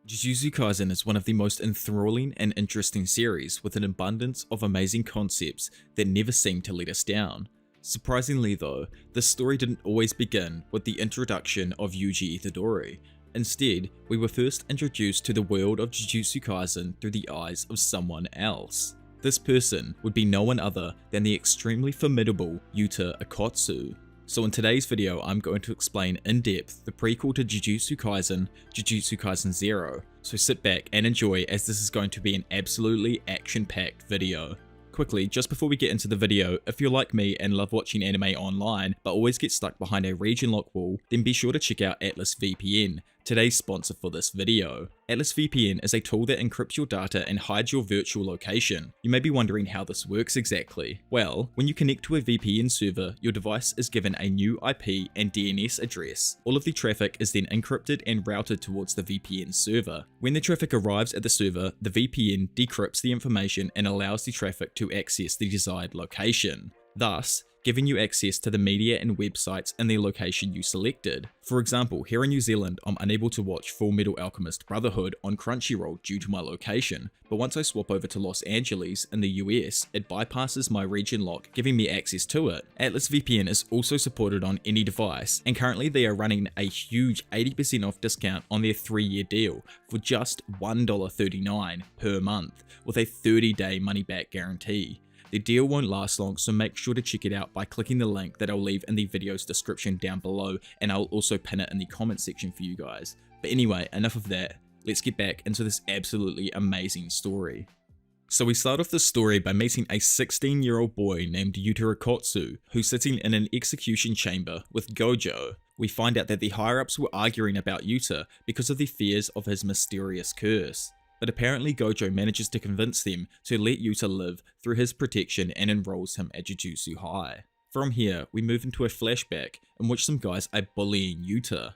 Jujutsu Kaisen is one of the most enthralling and interesting series with an abundance of amazing concepts that never seem to let us down. Surprisingly though, this story didn't always begin with the introduction of Yuji Itadori. Instead, we were first introduced to the world of Jujutsu Kaisen through the eyes of someone else. This person would be no one other than the extremely formidable Yuta Akotsu. So in today's video, I'm going to explain in depth the prequel to Jujutsu Kaisen 0. So sit back and enjoy, as this is going to be an absolutely action-packed video. Quickly, just before we get into the video, if you're like me and love watching anime online but always get stuck behind a region lock wall, then be sure to check out Atlas VPN, today's sponsor for this video. Atlas VPN is a tool that encrypts your data and hides your virtual location. You may be wondering how this works exactly. Well, when you connect to a VPN server, your device is given a new IP and DNS address. All of the traffic is then encrypted and routed towards the VPN server. When the traffic arrives at the server, the VPN decrypts the information and allows the traffic to access the desired location, thus giving you access to the media and websites in the location you selected. For example, here in New Zealand, I'm unable to watch Full Metal Alchemist Brotherhood on Crunchyroll due to my location, but once I swap over to Los Angeles in the US, it bypasses my region lock, giving me access to it. Atlas VPN is also supported on any device, and currently they are running a huge 80% off discount on their 3-year deal for just $1.39 per month, with a 30-day money-back guarantee. The deal won't last long, so make sure to check it out by clicking the link that I'll leave in the video's description down below, and I'll also pin it in the comment section for you guys. But anyway, enough of that, let's get back into this absolutely amazing story. So we start off the story by meeting a 16-year-old boy named Yuta Akotsu, who's sitting in an execution chamber with Gojo. We find out that the higher-ups were arguing about Yuta because of the fears of his mysterious curse. But apparently Gojo manages to convince them to let Yuta live through his protection and enrolls him at Jujutsu High. From here, we move into a flashback in which some guys are bullying Yuta.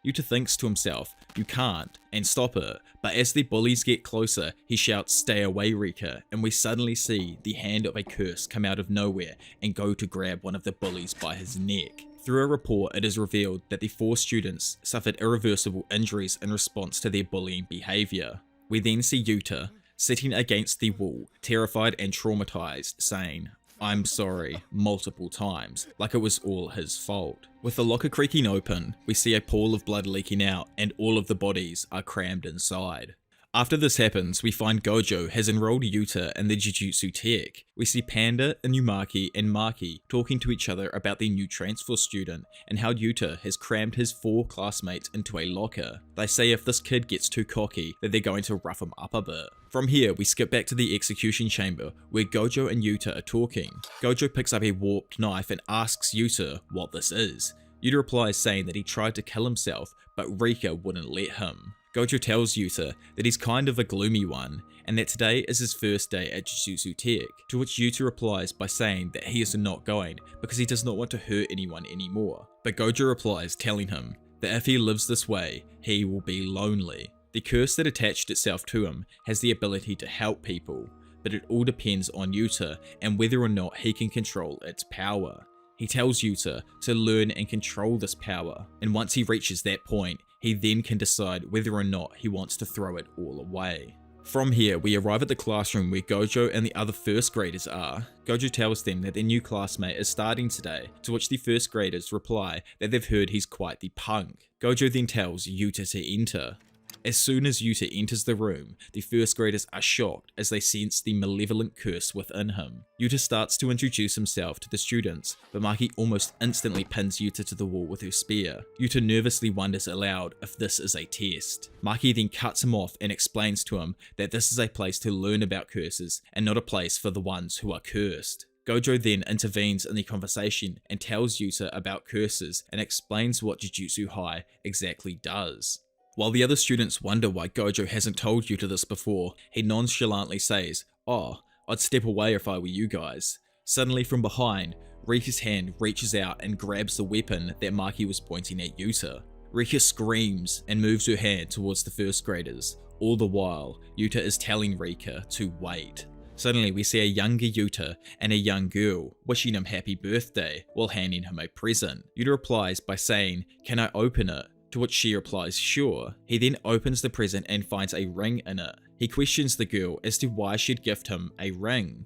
Yuta thinks to himself, "You can't," and stop it, but as the bullies get closer, he shouts, "Stay away, Rika," and we suddenly see the hand of a curse come out of nowhere and go to grab one of the bullies by his neck. Through a report, it is revealed that the 4 students suffered irreversible injuries in response to their bullying behavior. We then see Yuta sitting against the wall, terrified and traumatized, saying, "I'm sorry," multiple times, like it was all his fault. With the locker creaking open, we see a pool of blood leaking out and all of the bodies are crammed inside. After this happens, we find Gojo has enrolled Yuta in the Jujutsu Tech. We see Panda, Inumaki, and Maki talking to each other about the new transfer student and how Yuta has crammed his 4 classmates into a locker. They say if this kid gets too cocky, that they're going to rough him up a bit. From here, we skip back to the execution chamber where Gojo and Yuta are talking. Gojo picks up a warped knife and asks Yuta what this is. Yuta replies saying that he tried to kill himself, but Rika wouldn't let him. Gojo tells Yuta that he's kind of a gloomy one, and that today is his first day at Jujutsu Tech, to which Yuta replies by saying that he is not going because he does not want to hurt anyone anymore. But Gojo replies telling him that if he lives this way, he will be lonely. The curse that attached itself to him has the ability to help people, but it all depends on Yuta and whether or not he can control its power. He tells Yuta to learn and control this power, and once he reaches that point, he then can decide whether or not he wants to throw it all away. From here, we arrive at the classroom where Gojo and the other first graders are. Gojo tells them that their new classmate is starting today, to which the first graders reply that they've heard he's quite the punk. Gojo then tells Yuta to enter. As soon as Yuta enters the room, the first graders are shocked as they sense the malevolent curse within him. Yuta starts to introduce himself to the students, but Maki almost instantly pins Yuta to the wall with her spear. Yuta nervously wonders aloud if this is a test. Maki then cuts him off and explains to him that this is a place to learn about curses and not a place for the ones who are cursed. Gojo then intervenes in the conversation and tells Yuta about curses and explains what Jujutsu High exactly does. While the other students wonder why Gojo hasn't told Yuta this before, he nonchalantly says, "Oh, I'd step away if I were you guys." Suddenly from behind, Rika's hand reaches out and grabs the weapon that Maki was pointing at Yuta. Rika screams and moves her hand towards the first graders. All the while, Yuta is telling Rika to wait. Suddenly we see a younger Yuta and a young girl wishing him happy birthday while handing him a present. Yuta replies by saying, "Can I open it?" To which she replies sure. He then opens the present and finds a ring in it. He questions the girl as to why she'd gift him a ring.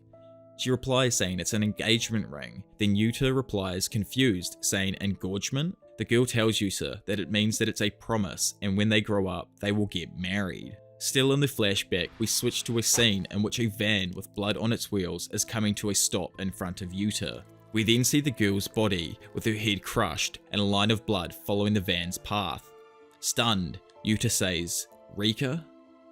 She replies saying it's an engagement ring. Then Yuta replies confused, saying engagement? The girl tells Yuta that it means that it's a promise and when they grow up, they will get married. Still in the flashback, we switch to a scene in which a van with blood on its wheels is coming to a stop in front of Yuta. We then see the girl's body with her head crushed and a line of blood following the van's path. Stunned, Yuta says, "Rika?"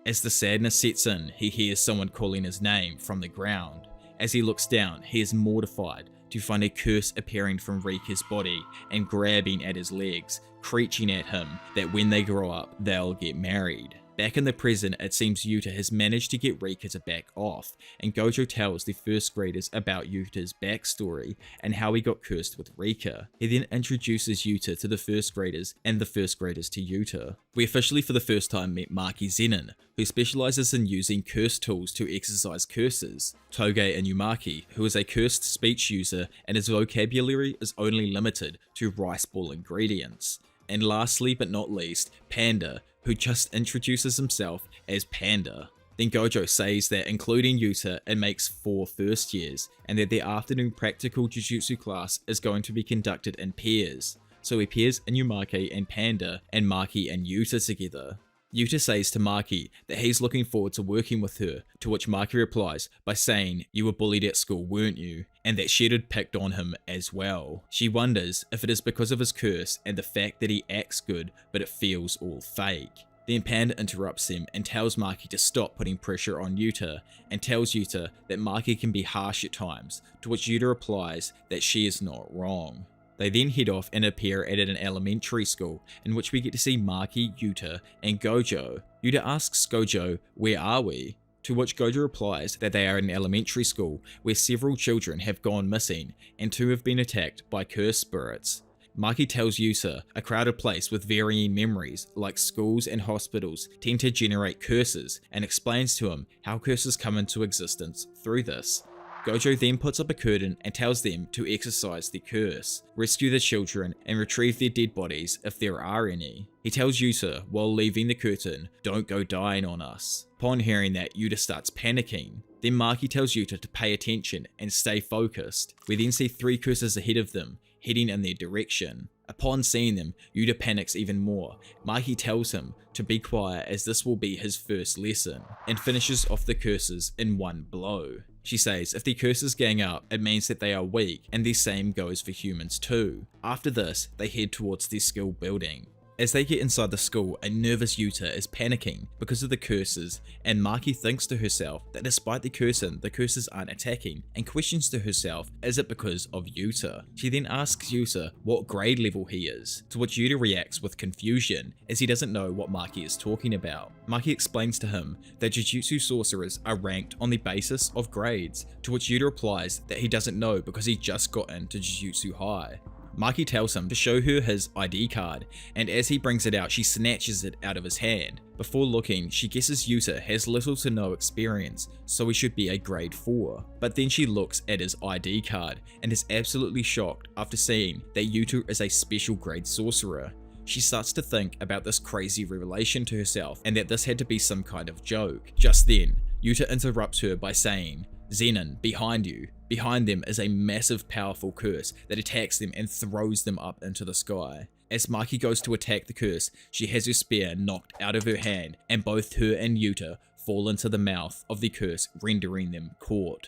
As the sadness sets in, he hears someone calling his name from the ground. As he looks down, he is mortified to find a curse appearing from Rika's body and grabbing at his legs, preaching at him that when they grow up, they'll get married. Back in the present, it seems Yuta has managed to get Rika to back off, and Gojo tells the first graders about Yuta's backstory and how he got cursed with Rika. He then introduces Yuta to the first graders and the first graders to Yuta. We officially for the first time meet Maki Zenin, who specializes in using curse tools to exercise curses, Toge Inumaki, who is a cursed speech user and his vocabulary is only limited to rice ball ingredients, and lastly but not least, Panda, who just introduces himself as Panda. Then Gojo says that including Yuta, it makes 4 first years, and that their afternoon practical Jujutsu class is going to be conducted in pairs. So he pairs Inumaki and Panda, and Maki and Yuta together. Yuta says to Maki that he's looking forward to working with her, to which Maki replies by saying, "You were bullied at school, weren't you?" and that Shed had picked on him as well. She wonders if it is because of his curse and the fact that he acts good but it feels all fake. Then Panda interrupts him and tells Maki to stop putting pressure on Yuta and tells Yuta that Maki can be harsh at times, to which Yuta replies that she is not wrong. They then head off and appear at an elementary school, in which we get to see Maki, Yuta, and Gojo. Yuta asks Gojo, "Where are we?" To which Gojo replies that they are in an elementary school where several children have gone missing and 2 have been attacked by cursed spirits. Maki tells Yuta a crowded place with varying memories, like schools and hospitals, tend to generate curses, and explains to him how curses come into existence through this. Gojo then puts up a curtain and tells them to exorcise the curse, rescue the children, and retrieve their dead bodies if there are any. He tells Yuta while leaving the curtain, "Don't go dying on us." Upon hearing that, Yuta starts panicking. Then Maki tells Yuta to pay attention and stay focused. We then see 3 curses ahead of them, heading in their direction. Upon seeing them, Yuta panics even more. Maki tells him to be quiet as this will be his first lesson, and finishes off the curses in one blow. She says if the curses gang up, it means that they are weak, and the same goes for humans too. After this, they head towards the school building. As they get inside the school, a nervous Yuta is panicking because of the curses, and Maki thinks to herself that despite the curses aren't attacking, and questions to herself, is it because of Yuta? She then asks Yuta what grade level he is, to which Yuta reacts with confusion, as he doesn't know what Maki is talking about. Maki explains to him that Jujutsu sorcerers are ranked on the basis of grades, to which Yuta replies that he doesn't know because he just got into Jujutsu High. Maki tells him to show her his ID card, and as he brings it out, she snatches it out of his hand. Before looking, she guesses Yuta has little to no experience, so he should be a grade 4. But then she looks at his ID card and is absolutely shocked after seeing that Yuta is a special grade sorcerer. She starts to think about this crazy revelation to herself and that this had to be some kind of joke. Just then, Yuta interrupts her by saying, "Zenin, behind you." Behind them is a massive powerful curse that attacks them and throws them up into the sky. As Maki goes to attack the curse, she has her spear knocked out of her hand and both her and Yuta fall into the mouth of the curse, rendering them caught.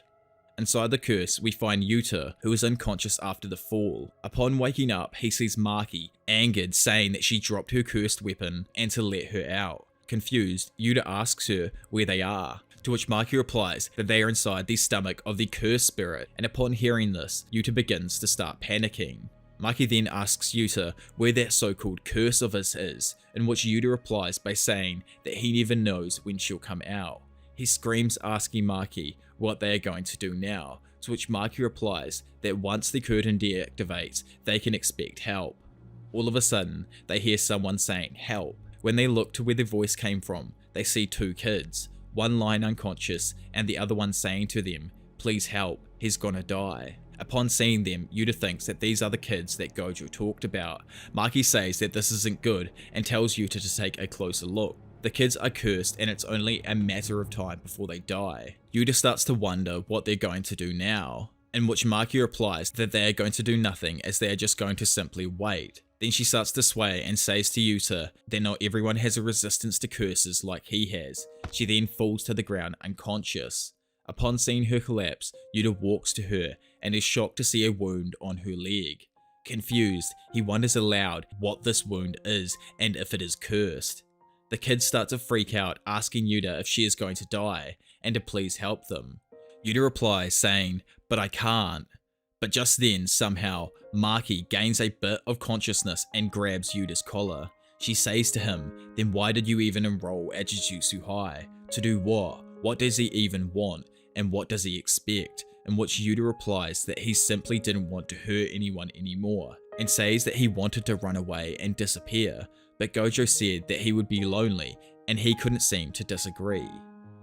Inside the curse, we find Yuta, who is unconscious after the fall. Upon waking up, he sees Maki, angered, saying that she dropped her cursed weapon and to let her out. Confused, Yuta asks her where they are, to which Maki replies that they are inside the stomach of the cursed spirit, and upon hearing this, Yuta begins to start panicking. Maki then asks Yuta where that so-called curse of his is, in which Yuta replies by saying that he never knows when she'll come out. He screams asking Maki what they are going to do now, to which Maki replies that once the curtain deactivates, they can expect help. All of a sudden, they hear someone saying help. When they look to where the voice came from, they see 2 kids, one lying unconscious and the other one saying to them, "Please help, he's gonna die." Upon seeing them, Yuta thinks that these are the kids that Gojo talked about. Maki says that this isn't good and tells Yuta to take a closer look. The kids are cursed and it's only a matter of time before they die. Yuta starts to wonder what they're going to do now, in which Maki replies that they are going to do nothing as they are just going to simply wait. Then she starts to sway and says to Yuta that not everyone has a resistance to curses like he has. She then falls to the ground unconscious. Upon seeing her collapse, Yuta walks to her and is shocked to see a wound on her leg. Confused, he wonders aloud what this wound is and if it is cursed. The kids start to freak out, asking Yuta if she is going to die and to please help them. Yuta replies saying, "But I can't." But just then, somehow, Maki gains a bit of consciousness and grabs Yuta's collar. She says to him, "Then why did you even enroll at Jujutsu High? To do what? What does he even want? And what does he expect?" In which Yuta replies that he simply didn't want to hurt anyone anymore, and says that he wanted to run away and disappear, but Gojo said that he would be lonely, and he couldn't seem to disagree.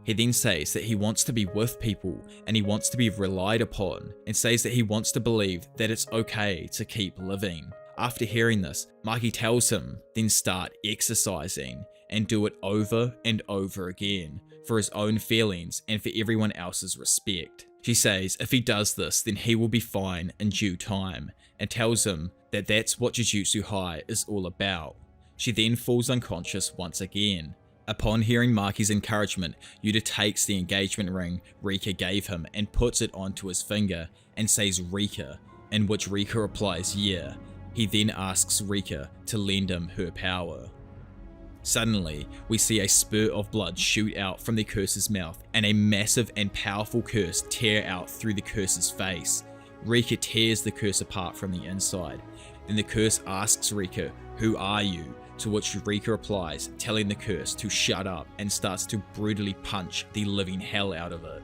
He then says that he wants to be with people, and he wants to be relied upon, and says that he wants to believe that it's okay to keep living. After hearing this, Maki tells him, then start exercising, and do it over and over again, for his own feelings and for everyone else's respect. She says if he does this, then he will be fine in due time, and tells him that that's what Jujutsu High is all about. She then falls unconscious once again. Upon hearing Maki's encouragement, Yuta takes the engagement ring Rika gave him and puts it onto his finger and says Rika, in which Rika replies yeah. He then asks Rika to lend him her power. Suddenly, we see a spurt of blood shoot out from the curse's mouth and a massive and powerful curse tear out through the curse's face. Rika tears the curse apart from the inside. Then the curse asks Rika, "Who are you?" To which Rika replies, telling the curse to shut up, and starts to brutally punch the living hell out of it.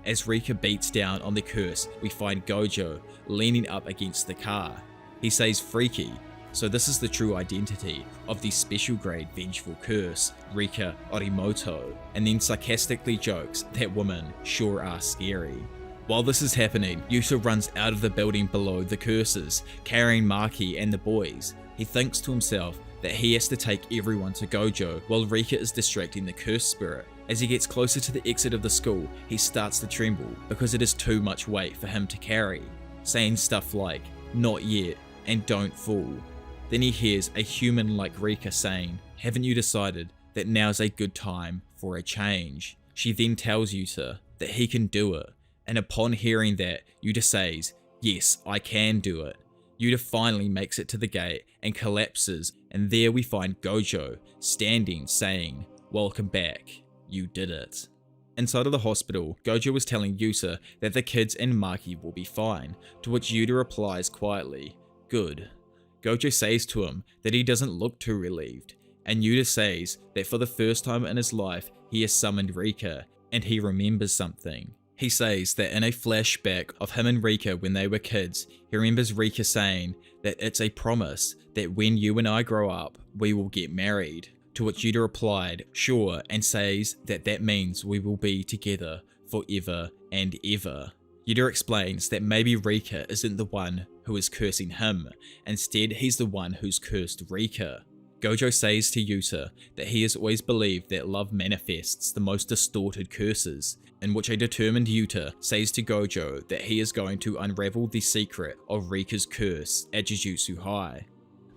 As Rika beats down on the curse, we find Gojo leaning up against the car. He says freaky, so this is the true identity of the special grade vengeful curse, Rika Orimoto, and then sarcastically jokes that women sure are scary. While this is happening, Yuta runs out of the building below the curses, carrying Maki and the boys. He thinks to himself that he has to take everyone to Gojo while Rika is distracting the cursed spirit. As he gets closer to the exit of the school, he starts to tremble because it is too much weight for him to carry, saying stuff like, "Not yet," and "Don't fool." Then he hears a human like Rika saying, "Haven't you decided that now's a good time for a change?" She then tells Yuta that he can do it, and upon hearing that, Yuta says, "Yes, I can do it." Yuta finally makes it to the gate and collapses, and there we find Gojo standing saying, "Welcome back, you did it." Inside of the hospital, Gojo was telling Yuta that the kids and Maki will be fine, to which Yuta replies quietly, "Good." Gojo says to him that he doesn't look too relieved, and Yuta says that for the first time in his life he has summoned Rika, and he remembers something. He says that in a flashback of him and Rika when they were kids, he remembers Rika saying that it's a promise that when you and I grow up, we will get married. To which Yuta replied, "Sure," and says that that means we will be together forever and ever. Yuta explains that maybe Rika isn't the one who is cursing him, instead he's the one who's cursed Rika. Gojo says to Yuta that he has always believed that love manifests the most distorted curses, in which a determined Yuta says to Gojo that he is going to unravel the secret of Rika's curse at Jujutsu High.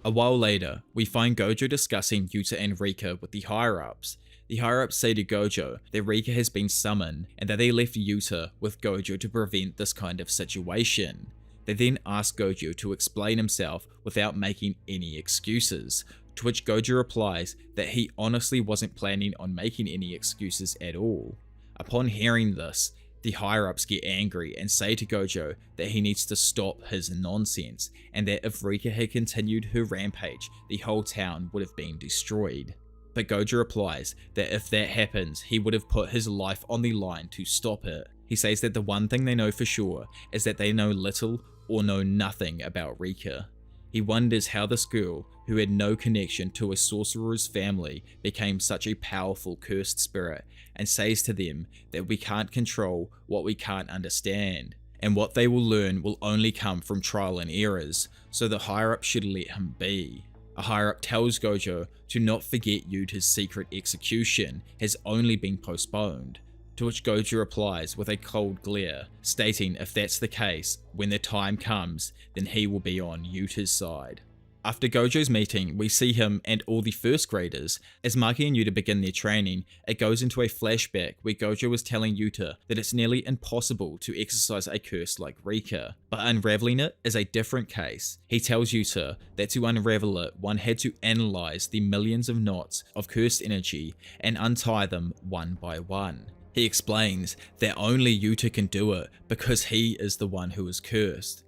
A while later, we find Gojo discussing Yuta and Rika with the higher-ups. The higher-ups say to Gojo that Rika has been summoned and that they left Yuta with Gojo to prevent this kind of situation. They then ask Gojo to explain himself without making any excuses, to which Gojo replies that he honestly wasn't planning on making any excuses at all. Upon hearing this, the higher-ups get angry and say to Gojo that he needs to stop his nonsense, and that if Rika had continued her rampage, the whole town would have been destroyed. But Gojo replies that if that happens, he would have put his life on the line to stop it. He says that the one thing they know for sure is that they know little or know nothing about Rika. He wonders how this girl, who had no connection to a sorcerer's family, became such a powerful cursed spirit, and says to them that we can't control what we can't understand. and what they will learn will only come from trial and errors, so the higher up should let him be. A higher up tells Gojo to not forget Yuta's secret execution has only been postponed, to which Gojo replies with a cold glare, stating if that's the case, when the time comes, then he will be on Yuta's side. After Gojo's meeting, we see him and all the first graders. As Maki and Yuta begin their training, it goes into a flashback where Gojo is telling Yuta that it's nearly impossible to exercise a curse like Rika, but unraveling it is a different case. He tells Yuta that to unravel it, one had to analyze the millions of knots of cursed energy and untie them one by one. He explains that only Yuta can do it because he is the one who is cursed.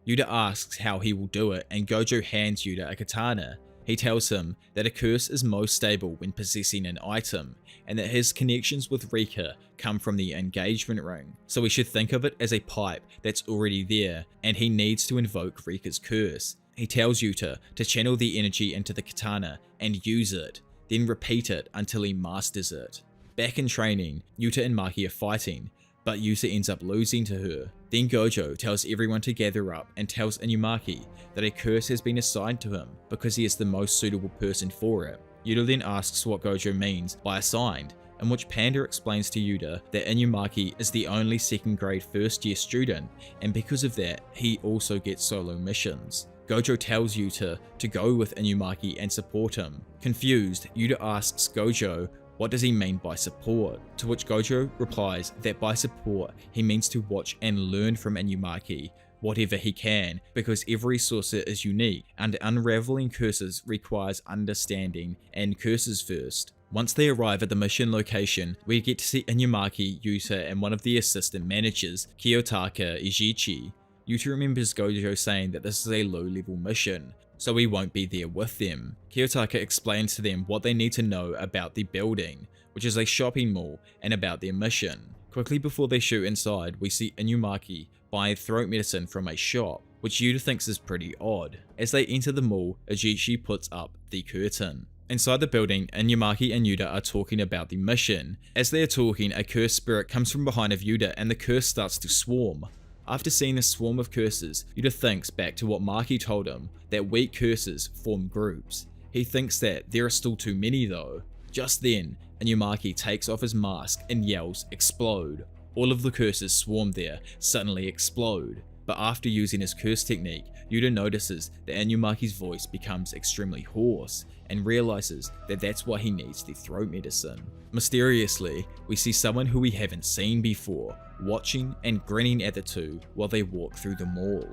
Yuta asks how he will do it, and Gojo hands Yuta a katana. He tells him that a curse is most stable when possessing an item, and that his connections with Rika come from the engagement ring, so we should think of it as a pipe that's already there, and he needs to invoke Rika's curse. He tells Yuta to channel the energy into the katana and use it, then repeat it until he masters it. Back in training, Yuta and Maki are fighting, but Yuta ends up losing to her. Then Gojo tells everyone to gather up and tells Inumaki that a curse has been assigned to him because he is the most suitable person for it. Yuta then asks what Gojo means by assigned, in which Panda explains to Yuta that Inumaki is the only second grade first year student, and because of that, he also gets solo missions. Gojo tells Yuta to go with Inumaki and support him. Confused, Yuta asks Gojo what does he mean by support, to which Gojo replies that by support he means to watch and learn from Inumaki whatever he can, because every sorcerer is unique and unraveling curses requires understanding and curses first. Once they arrive at the mission location, we get to see Inumaki, Yuta and one of the assistant managers, Kiyotaka Ijichi. Yuta remembers Gojo saying that this is a low-level mission, so we won't be there with them. Kiyotaka explains to them what they need to know about the building, which is a shopping mall, and about their mission. Quickly before they shoot inside, we see Inumaki buy throat medicine from a shop, which Yuta thinks is pretty odd. As they enter the mall, Ijichi puts up the curtain. Inside the building, Inumaki and Yuta are talking about the mission. As they are talking, a cursed spirit comes from behind of Yuta and the curse starts to swarm. After seeing this swarm of curses, Yuta thinks back to what Maki told him, that weak curses form groups. He thinks that there are still too many though. Just then, Inumaki takes off his mask and yells, "Explode." All of the curses swarmed there suddenly explode, but after using his curse technique, Yuta notices that Inumaki's voice becomes extremely hoarse and realizes that that's why he needs the throat medicine. Mysteriously, we see someone who we haven't seen before, watching and grinning at the two while they walk through the mall.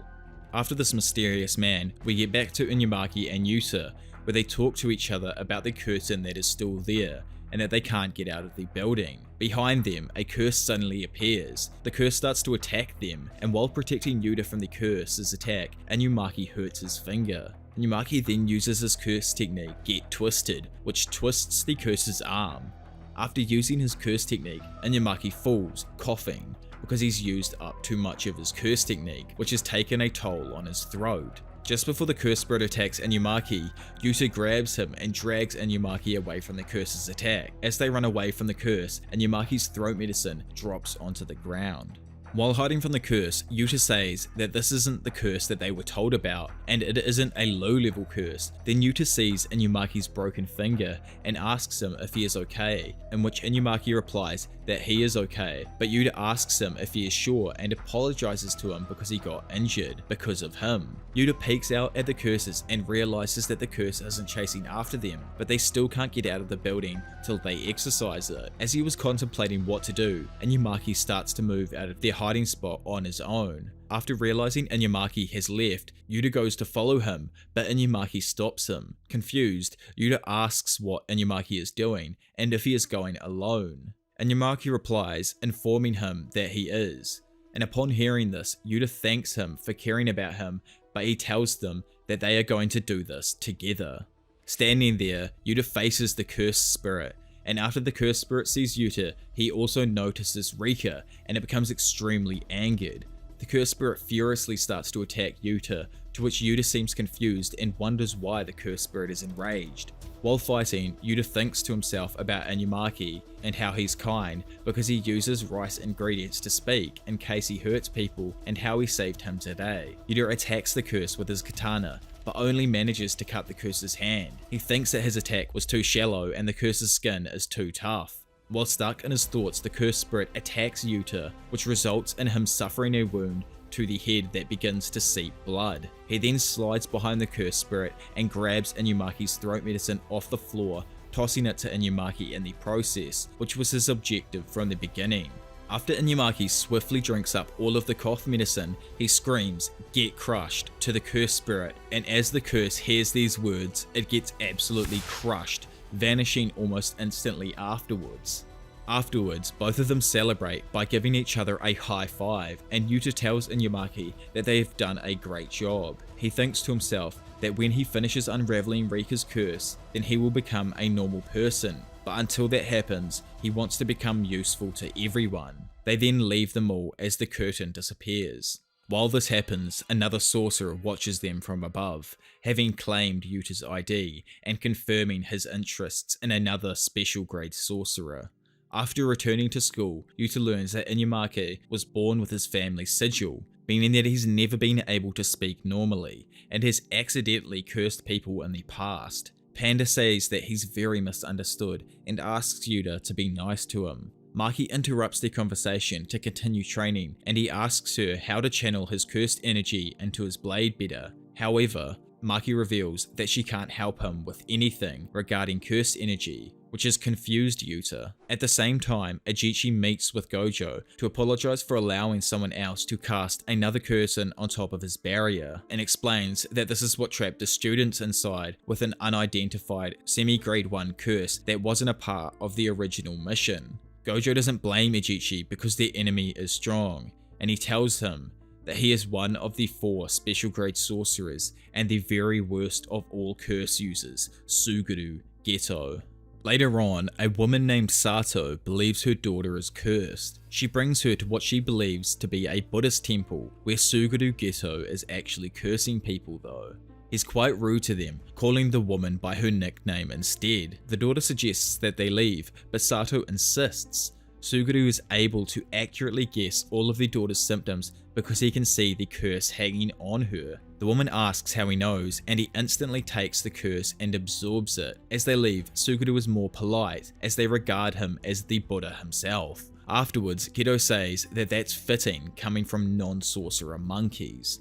After this mysterious man, we get back to Inumaki and Yuta, where they talk to each other about the curtain that is still there, and that they can't get out of the building. Behind them, a curse suddenly appears. The curse starts to attack them, and while protecting Yuta from the curse's attack, Inumaki hurts his finger. Inumaki then uses his curse technique, Get Twisted, which twists the curse's arm. After using his curse technique, Inumaki falls, coughing, because he's used up too much of his curse technique, which has taken a toll on his throat. Just before the curse spirit attacks Inumaki, Yuta grabs him and drags Inumaki away from the curse's attack. As they run away from the curse, Inumaki's throat medicine drops onto the ground. While hiding from the curse, Yuta says that this isn't the curse that they were told about, and it isn't a low-level curse. Then Yuta sees Inumaki's broken finger and asks him if he is okay, in which Inumaki replies that he is okay, but Yuta asks him if he is sure and apologizes to him because he got injured because of him. Yuta peeks out at the curses and realizes that the curse isn't chasing after them, but they still can't get out of the building till they exorcise it. As he was contemplating what to do, Inumaki starts to move out of their hiding spot on his own. After realizing Inumaki has left, Yuta goes to follow him, but Inumaki stops him. Confused, Yuta asks what Inumaki is doing and if he is going alone. Inumaki replies, informing him that he is. And upon hearing this, Yuta thanks him for caring about him, but he tells them that they are going to do this together. Standing there, Yuta faces the cursed spirit, and after the cursed spirit sees Yuta, he also notices Rika, and it becomes extremely angered. The cursed spirit furiously starts to attack Yuta, to which Yuta seems confused and wonders why the cursed spirit is enraged. While fighting, Yuta thinks to himself about Inumaki and how he's kind because he uses rice ingredients to speak in case he hurts people, and how he saved him today. Yuta attacks the curse with his katana, but only manages to cut the curse's hand. He thinks that his attack was too shallow and the curse's skin is too tough. While stuck in his thoughts, the cursed spirit attacks Yuta, which results in him suffering a wound to the head that begins to seep blood. He then slides behind the cursed spirit and grabs Inumaki's throat medicine off the floor, tossing it to Inumaki in the process, which was his objective from the beginning. After Inumaki swiftly drinks up all of the cough medicine, he screams, "Get crushed," to the cursed spirit, and as the curse hears these words, it gets absolutely crushed, vanishing almost instantly afterwards. Afterwards, both of them celebrate by giving each other a high five, and Yuta tells Inumaki that they have done a great job. He thinks to himself that when he finishes unraveling Rika's curse, then he will become a normal person, but until that happens, he wants to become useful to everyone. They then leave them all as the curtain disappears. While this happens, another sorcerer watches them from above, having claimed Yuta's ID and confirming his interests in another special grade sorcerer. After returning to school, Yuta learns that Inumaki was born with his family's sigil, meaning that he's never been able to speak normally, and has accidentally cursed people in the past. Panda says that he's very misunderstood and asks Yuta to be nice to him. Maki interrupts their conversation to continue training, and he asks her how to channel his cursed energy into his blade better. However, Maki reveals that she can't help him with anything regarding cursed energy, which has confused Yuta. At the same time, Ajichi meets with Gojo to apologize for allowing someone else to cast another curtain on top of his barrier, and explains that this is what trapped the students inside with an unidentified semi-grade 1 curse that wasn't a part of the original mission. Gojo doesn't blame Ajichi because their enemy is strong, and he tells him that he is one of the 4 special grade sorcerers and the very worst of all curse users, Suguru Geto. Later on, a woman named Sato believes her daughter is cursed. She brings her to what she believes to be a Buddhist temple, where Suguru Geto is actually cursing people though. He's quite rude to them, calling the woman by her nickname instead. The daughter suggests that they leave, but Sato insists. Suguru is able to accurately guess all of the daughter's symptoms because he can see the curse hanging on her. The woman asks how he knows, and he instantly takes the curse and absorbs it. As they leave, Suguru is more polite, as they regard him as the Buddha himself. Afterwards, Geto says that that's fitting coming from non-sorcerer monkeys.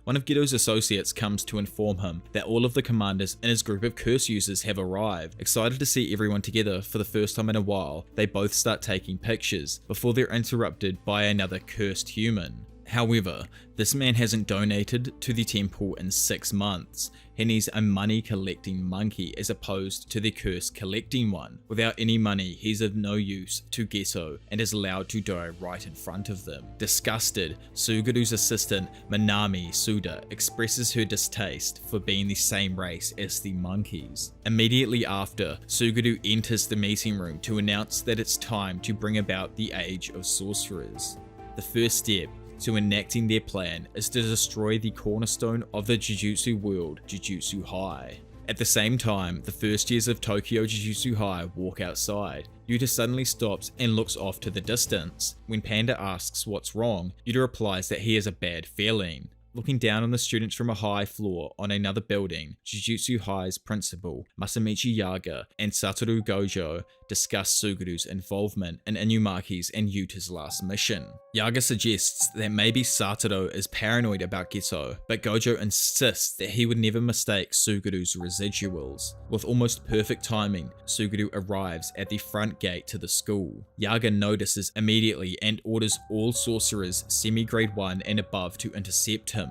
One of Geto's associates comes to inform him that all of the commanders in his group of curse users have arrived. Excited to see everyone together for the first time in a while, they both start taking pictures before they're interrupted by another cursed human. However, this man hasn't donated to the temple in 6 months, and he's a money collecting monkey as opposed to the curse collecting one. Without any money, he's of no use to Geto and is allowed to die right in front of them. Disgusted, Suguru's assistant Minami Suda expresses her distaste for being the same race as the monkeys. Immediately after, Suguru enters the meeting room to announce that it's time to bring about the Age of Sorcerers. The first step to enacting their plan is to destroy the cornerstone of the Jujutsu world, Jujutsu High. At the same time, the first years of Tokyo Jujutsu High walk outside. Yuta suddenly stops and looks off to the distance. When Panda asks what's wrong, Yuta replies that he has a bad feeling. Looking down on the students from a high floor on another building, Jujutsu High's principal, Masamichi Yaga, and Satoru Gojo discuss Suguru's involvement in Inumaki's and Yuta's last mission. Yaga suggests that maybe Satoru is paranoid about Geto, but Gojo insists that he would never mistake Suguru's residuals. With almost perfect timing, Suguru arrives at the front gate to the school. Yaga notices immediately and orders all sorcerers semi-grade 1 and above to intercept him.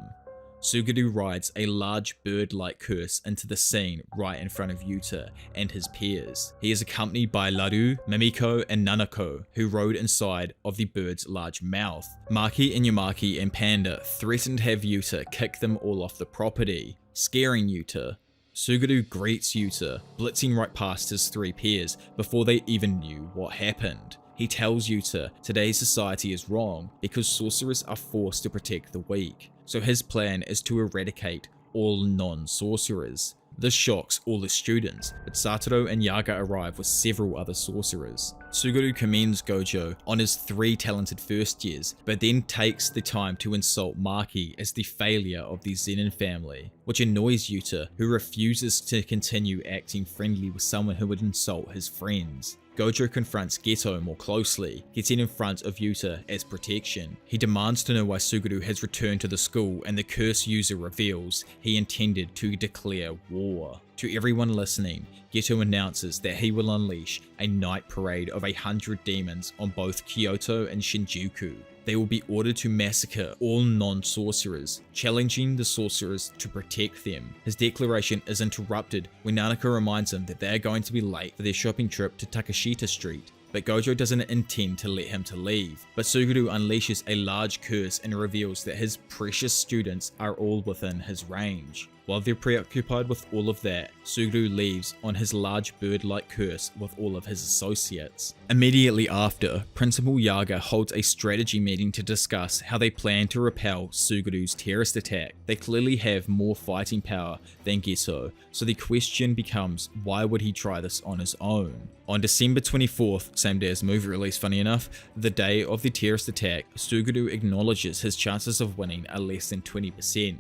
Suguru rides a large bird-like curse into the scene right in front of Yuta and his peers. He is accompanied by Laru, Mimiko, and Nanako, who rode inside of the bird's large mouth. Maki, Inumaki, and Panda threaten to have Yuta kick them all off the property, scaring Yuta. Suguru greets Yuta, blitzing right past his 3 peers before they even knew what happened. He tells Yuta today's society is wrong because sorcerers are forced to protect the weak, so his plan is to eradicate all non-sorcerers. This shocks all the students, but Satoru and Yaga arrive with several other sorcerers. Suguru commends Gojo on his 3 talented first years, but then takes the time to insult Maki as the failure of the Zenin family, which annoys Yuta, who refuses to continue acting friendly with someone who would insult his friends. Gojo confronts Geto more closely, getting in front of Yuta as protection. He demands to know why Suguru has returned to the school, and the curse user reveals he intended to declare war. To everyone listening, Geto announces that he will unleash a night parade of 100 demons on both Kyoto and Shinjuku. They will be ordered to massacre all non-sorcerers, challenging the sorcerers to protect them. His declaration is interrupted when Nanako reminds him that they are going to be late for their shopping trip to Takashita Street. But Gojo doesn't intend to let him to leave. But Suguru unleashes a large curse and reveals that his precious students are all within his range. While they're preoccupied with all of that, Suguru leaves on his large bird-like curse with all of his associates. Immediately after, Principal Yaga holds a strategy meeting to discuss how they plan to repel Suguru's terrorist attack. They clearly have more fighting power than Geto, so the question becomes, why would he try this on his own? On December 24th, same day as the movie release funny enough, the day of the terrorist attack, Suguru acknowledges his chances of winning are less than 20%.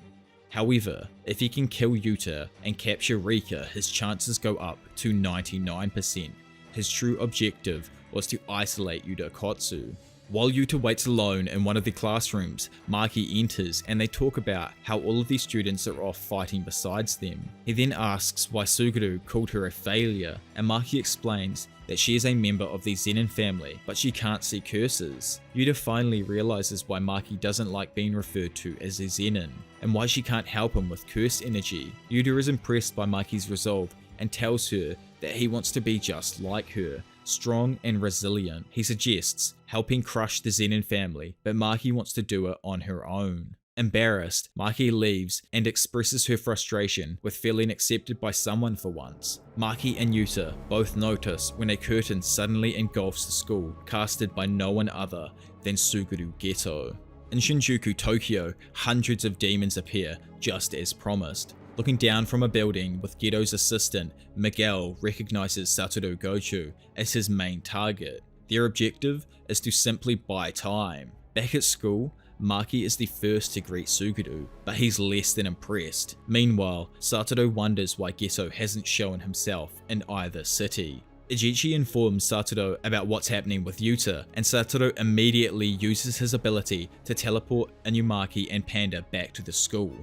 However, if he can kill Yuta and capture Rika, his chances go up to 99%. His true objective was to isolate Yuta Kotsu. While Yuta waits alone in one of the classrooms, Maki enters and they talk about how all of the students are off fighting besides them. He then asks why Suguru called her a failure, and Maki explains that she is a member of the Zenin family, but she can't see curses. Yuta finally realizes why Maki doesn't like being referred to as a Zenin, and why she can't help him with curse energy. Yuta is impressed by Maki's resolve and tells her that he wants to be just like her, strong and resilient. He suggests helping crush the Zenin family, but Maki wants to do it on her own. Embarrassed, Maki leaves and expresses her frustration with feeling accepted by someone for once. Maki and Yuta both notice when a curtain suddenly engulfs the school, casted by no one other than Suguru Geto. In Shinjuku, Tokyo, hundreds of demons appear, just as promised. Looking down from a building with Geto's assistant, Miguel recognizes Satoru Gojo as his main target. Their objective is to simply buy time. Back at school, Maki is the first to greet Suguru, but he's less than impressed. Meanwhile, Satoru wonders why Geto hasn't shown himself in either city. Ijichi informs Satoru about what's happening with Yuta, and Satoru immediately uses his ability to teleport Inumaki and Panda back to the school.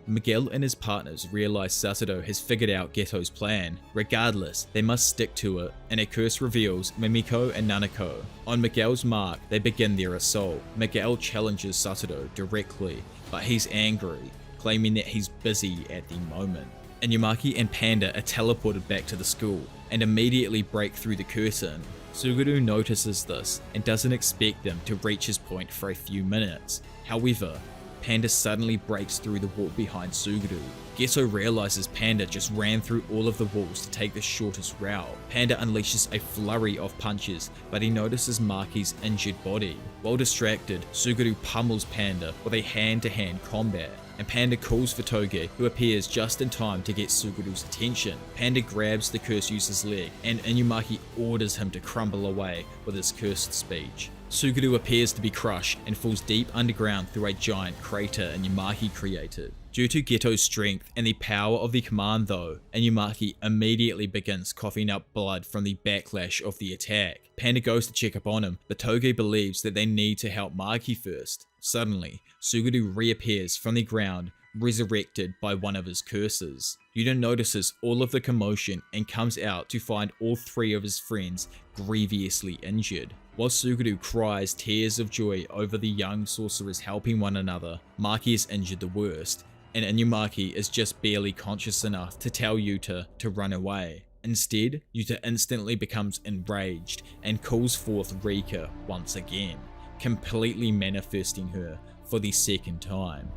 Miguel and his partners realize Satoru has figured out Geto's plan. Regardless, they must stick to it, and a curse reveals Mimiko and Nanako. On Miguel's mark, they begin their assault. Miguel challenges Satoru directly, but he's angry, claiming that he's busy at the moment. Inumaki and Panda are teleported back to the school, and immediately break through the curtain. Suguru notices this, and doesn't expect them to reach his point for a few minutes. However, Panda suddenly breaks through the wall behind Suguru. Geto realizes Panda just ran through all of the walls to take the shortest route. Panda unleashes a flurry of punches, but he notices Maki's injured body. While distracted, Suguru pummels Panda with a hand-to-hand combat, and Panda calls for Toge, who appears just in time to get Suguru's attention. Panda grabs the curse user's leg, and Inumaki orders him to crumble away with his cursed speech. Suguru appears to be crushed and falls deep underground through a giant crater Inumaki created. Due to Geto's strength and the power of the command though, Inumaki immediately begins coughing up blood from the backlash of the attack. Panda goes to check up on him, but Toge believes that they need to help Maki first. Suddenly, Suguru reappears from the ground, resurrected by one of his curses. Yuta notices all of the commotion and comes out to find all 3 of his friends grievously injured. While Suguru cries tears of joy over the young sorcerers helping one another, Maki is injured the worst, and Inumaki is just barely conscious enough to tell Yuta to run away. Instead, Yuta instantly becomes enraged and calls forth Rika once again, completely manifesting her for the second time.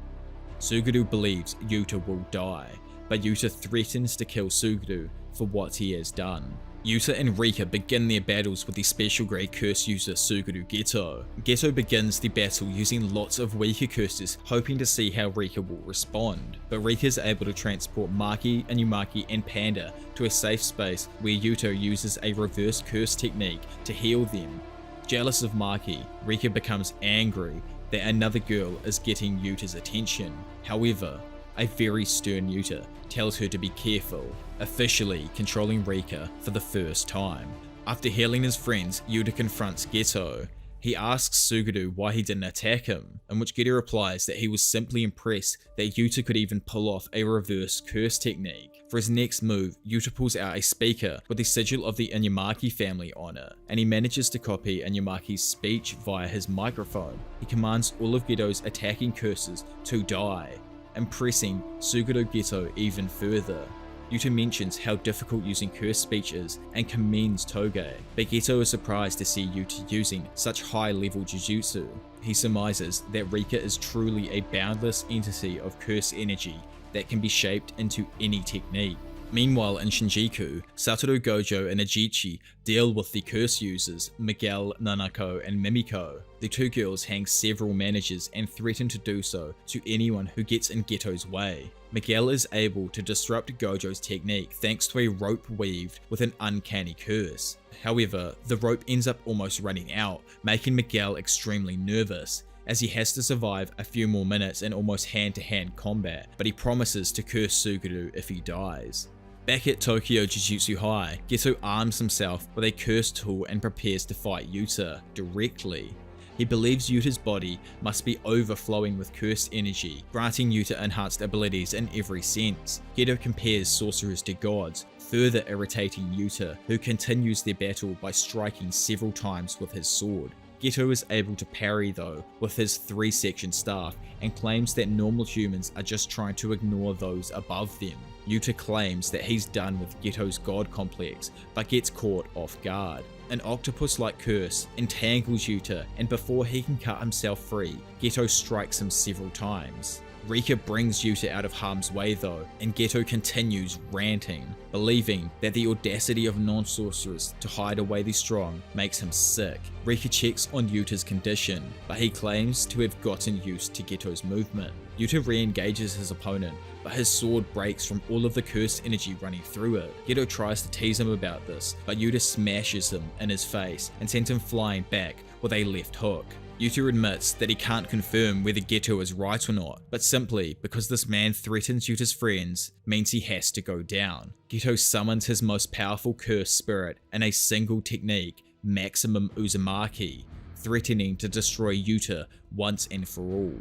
Suguru believes Yuta will die, but Yuta threatens to kill Suguru for what he has done. Yuta and Rika begin their battles with the special grade curse user Suguru Geto. Geto begins the battle using lots of weaker curses, hoping to see how Rika will respond, but Rika is able to transport Maki, Inumaki and Panda to a safe space where Yuta uses a reverse curse technique to heal them. Jealous of Maki, Rika becomes angry that another girl is getting Yuta's attention. However, a very stern Yuta tells her to be careful, officially controlling Rika for the first time. After healing his friends, Yuta confronts Geto. He asks Suguru why he didn't attack him, in which Geto replies that he was simply impressed that Yuta could even pull off a reverse curse technique. For his next move, Yuta pulls out a speaker with the sigil of the Inumaki family on it, and he manages to copy Inumaki's speech via his microphone. He commands all of Geto's attacking curses to die, impressing Suguru Geto even further. Yuta mentions how difficult using cursed speech is and commends Toge, but Geto is surprised to see Yuta using such high-level Jujutsu. He surmises that Rika is truly a boundless entity of curse energy that can be shaped into any technique. Meanwhile in Shinjuku, Satoru Gojo and Ajichi deal with the curse users Miguel, Nanako and Mimiko. The two girls hang several managers and threaten to do so to anyone who gets in Geto's way. Miguel is able to disrupt Gojo's technique thanks to a rope weaved with an uncanny curse. However, the rope ends up almost running out, making Miguel extremely nervous, as he has to survive a few more minutes in almost hand-to-hand combat, but he promises to curse Suguru if he dies. Back at Tokyo Jujutsu High, Geto arms himself with a curse tool and prepares to fight Yuta directly. He believes Yuta's body must be overflowing with cursed energy, granting Yuta enhanced abilities in every sense. Geto compares sorcerers to gods, further irritating Yuta, who continues their battle by striking several times with his sword. Geto is able to parry though with his 3-section staff and claims that normal humans are just trying to ignore those above them. Yuta claims that he's done with Geto's god complex, but gets caught off guard. An octopus-like curse entangles Yuta, and before he can cut himself free, Geto strikes him several times. Rika brings Yuta out of harm's way though, and Geto continues ranting, believing that the audacity of non-sorcerers to hide away the strong makes him sick. Rika checks on Yuta's condition, but he claims to have gotten used to Geto's movement. Yuta re-engages his opponent, but his sword breaks from all of the cursed energy running through it. Geto tries to tease him about this, but Yuta smashes him in his face and sends him flying back with a left hook. Yuta admits that he can't confirm whether Geto is right or not, but simply because this man threatens Yuta's friends means he has to go down. Geto summons his most powerful curse spirit in a single technique, Maximum Uzumaki, threatening to destroy Yuta once and for all.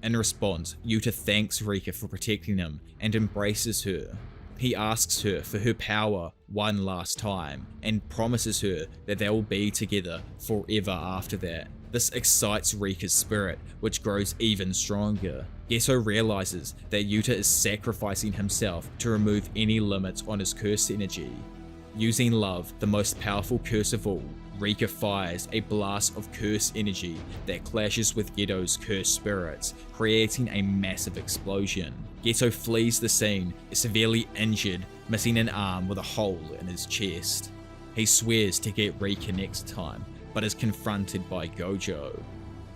In response, Yuta thanks Rika for protecting him and embraces her. He asks her for her power one last time and promises her that they will be together forever after that. This excites Rika's spirit, which grows even stronger. Geto realizes that Yuta is sacrificing himself to remove any limits on his cursed energy. Using love, the most powerful curse of all, Rika fires a blast of cursed energy that clashes with Geto's cursed spirits, creating a massive explosion. Geto flees the scene, severely injured, missing an arm with a hole in his chest. He swears to get Rika next time, but is confronted by Gojo.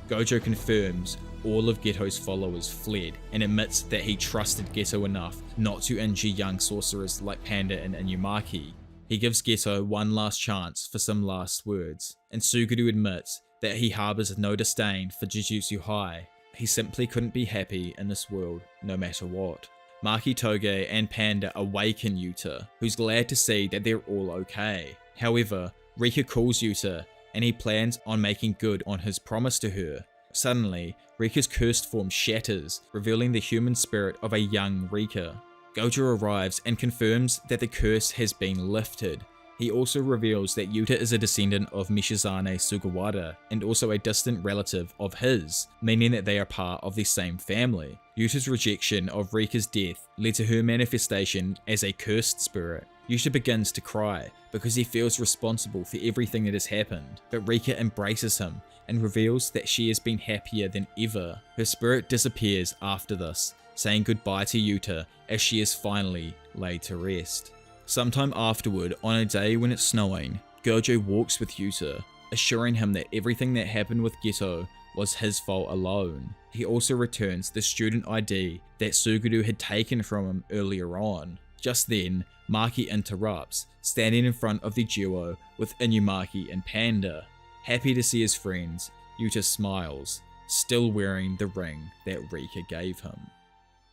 Gojo confirms all of Geto's followers fled and admits that he trusted Geto enough not to injure young sorcerers like Panda and Inumaki. He gives Geto one last chance for some last words, and Suguru admits that he harbors no disdain for Jujutsu High. He simply couldn't be happy in this world no matter what. Maki, Toge and Panda awaken Yuta, who's glad to see that they're all okay. However, Rika calls Yuta and he plans on making good on his promise to her. Suddenly, Rika's cursed form shatters, revealing the human spirit of a young Rika. Gojo arrives and confirms that the curse has been lifted. He also reveals that Yuta is a descendant of Mishizane Sugawara and also a distant relative of his, meaning that they are part of the same family. Yuta's rejection of Rika's death led to her manifestation as a cursed spirit. Yuta begins to cry because he feels responsible for everything that has happened, but Rika embraces him and reveals that she has been happier than ever. Her spirit disappears after this, saying goodbye to Yuta as she is finally laid to rest. Sometime afterward, on a day when it's snowing, Gojo walks with Yuta, assuring him that everything that happened with Geto was his fault alone. He also returns the student ID that Suguru had taken from him earlier on. Just then, Maki interrupts, standing in front of the duo with Inumaki and Panda. Happy to see his friends, Yuta smiles, still wearing the ring that Rika gave him.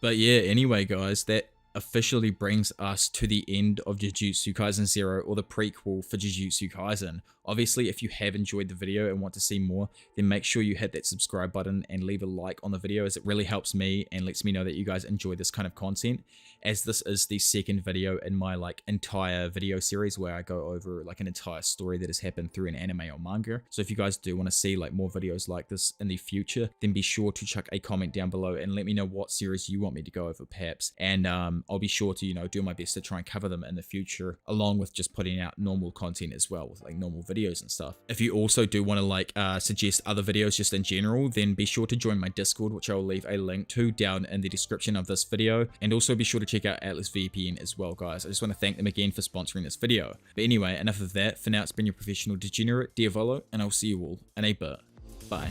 But yeah, anyway guys, that officially brings us to the end of Jujutsu Kaisen 0, or the prequel for Jujutsu Kaisen. Obviously, if you have enjoyed the video and want to see more, then make sure you hit that subscribe button and leave a like on the video, as it really helps me and lets me know that you guys enjoy this kind of content, as this is the second video in my entire video series where I go over an entire story that has happened through an anime or manga. So if you guys do want to see more videos like this in the future, then be sure to chuck a comment down below and let me know what series you want me to go over perhaps, and I'll be sure to do my best to try and cover them in the future, along with just putting out normal content as well, with normal videos and stuff. If you also do want to suggest other videos just in general, then be sure to join my Discord, which I'll leave a link to down in the description of this video, and also be sure to check out Atlas VPN as well, guys. I just want to thank them again for sponsoring this video. But anyway, enough of that. For now, it's been your professional degenerate, Diavolo, and I'll see you all in a bit. Bye.